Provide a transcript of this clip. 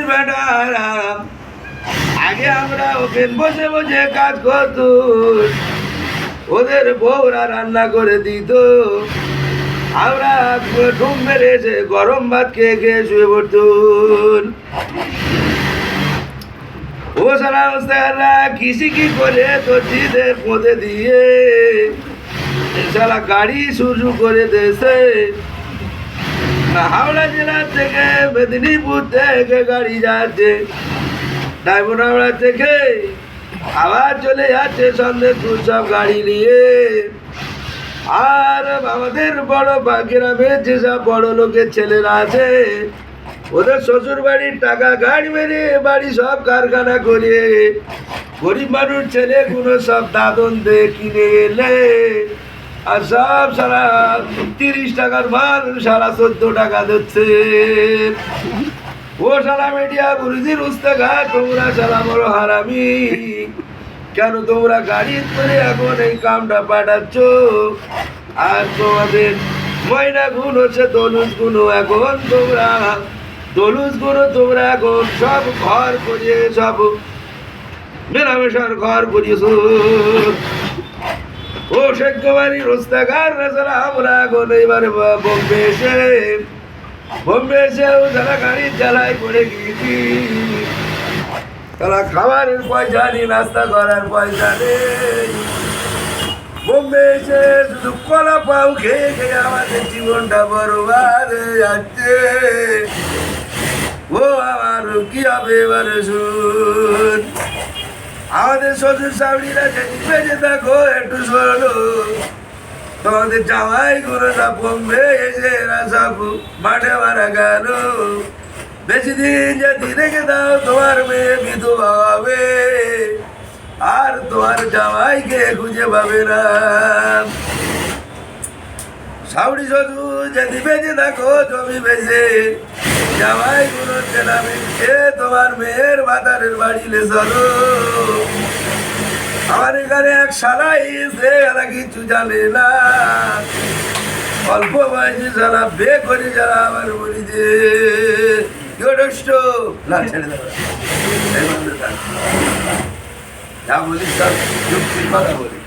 বেটারা আগে আমরা ওপেন বসে বসে কাজ করত, ওদের বউরা রান্না করে দিত, আমরা ঢুম মেরে এসে গরম ভাত খেয়ে খেয়ে শুয়ে পড়তুন। ও সারা অবস্থারা কৃষি কি করে দর্জিদের পদে দিয়ে সারা গাড়ি শুরু করে দিয়েছে। হাওড়া জেলা থেকে মেদিনীপুর থেকে গাড়ি যাচ্ছে, ড্রাইভার হাওড়া থেকে আবার চলে যাচ্ছে সন্দেশপুর সব গাড়ি নিয়ে। আর আমাদের বড় গ্রামের যেসব বড় লোকের ছেলেরা আছে, ওদের শ্বশুর বাড়ির টাকা গাড়ি মেরে বাড়ি সব কারখানা করে গরিব মানুষ ছেলেগুলো সব দাদন দিয়ে কিনে এলে, আর সব সারা 30 টাকার মাল সারা 14 টাকা দিচ্ছে। ও সারা মিডিয়া বুড়িদির উস্তাগা, তোমরা সারা বড় হারামি, কেন তোমরা গাড়ি করে এখন এই কামটা পাঠাচ্ছ? আর তোমাদের ময়না গুণ হচ্ছে দলুস গুণ, এখন তোমরা দলুস গুণ তোমরা এখন সব ঘর করিয়ে সব মেলামেশার ঘর করিয়েছ। ও শেখবাড়ি রোস্তাগার সারা আমরা এখন এইবারে বোম্বে এসেও যারা গাড়ি চালাই করে গিয়েছি, তারা খাবারের পয়সা নেই, নাস্তা করার পয়সা নেই। বোম্বে এসে শুধু কলা পাও খেয়ে খেয়ে আমাদের জীবনটা বরবাদ হয়ে যাচ্ছে। ও আমার কি হবে এবারে শুন, আমাদের শ্বশুর শাশুড়িরা বেঁচে থাকো একটু শোনো, তোমাদের জামাই গুলো সব বোম্বে এসে এরা সব মাঠে মারা গেল। বেশি দিন যদি রেখে দাও তোমার মেয়ে বিধবা হবে, আর তোমার জামাইকে খুঁজে পাবে না। শাশুড়ি শ্বশুর যদি বেঁচে থাকো জমি বেঁচে জামাই গুলো চেনা মিলছে তোমার মেয়ের বাতারের বাড়িলে চলো। আমার এখানে এক সালাই সে এরা কিছু জানে না, অল্প বয়সে যারা বে করে যারা আমার বলি যে না ছেড়ে দেবে, যা বলিস সব যুক্তির কথা বলি।